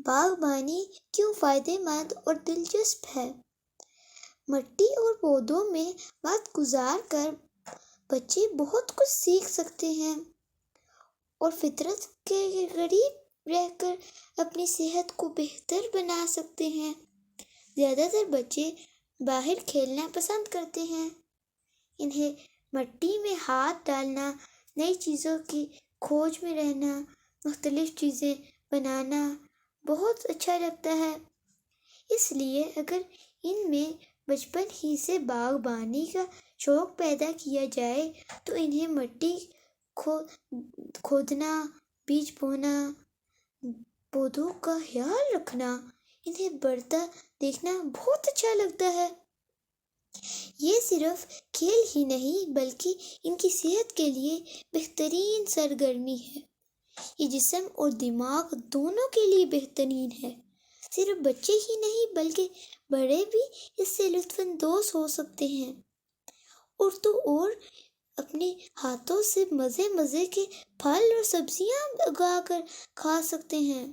باغبانی کیوں فائدہ مند اور دلچسپ ہے؟ مٹی اور پودوں میں وقت گزار کر بچے بہت کچھ سیکھ سکتے ہیں اور فطرت کے قریب رہ کر اپنی صحت کو بہتر بنا سکتے ہیں۔ زیادہ تر بچے باہر کھیلنا پسند کرتے ہیں۔ انہیں مٹی میں ہاتھ ڈالنا، نئی چیزوں کی کھوج میں رہنا، مختلف چیزیں بنانا بہت اچھا لگتا ہے۔ اس لیے اگر ان میں بچپن ہی سے باغبانی کا شوق پیدا کیا جائے تو انہیں مٹی کھودنا، بیج بونا، پودوں کا خیال رکھنا، انہیں بڑھتا دیکھنا بہت اچھا لگتا ہے۔ یہ صرف کھیل ہی نہیں بلکہ ان کی صحت کے لیے بہترین سرگرمی ہے۔ یہ جسم اور دماغ دونوں کے لیے بہترین ہے۔ صرف بچے ہی نہیں بلکہ بڑے بھی اس سے لطف اندوز ہو سکتے ہیں اور اپنے ہاتھوں سے مزے کے پھل اور سبزیاں اگا کر کھا سکتے ہیں۔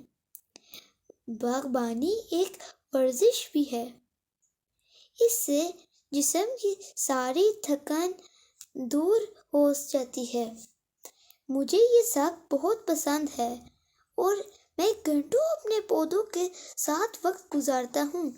باغبانی ایک ورزش بھی ہے۔ اس سے جسم کی ساری تھکن دور ہو جاتی ہے۔ مجھے یہ سب بہت پسند ہے اور میں گھنٹوں اپنے پودوں کے ساتھ وقت گزارتا ہوں۔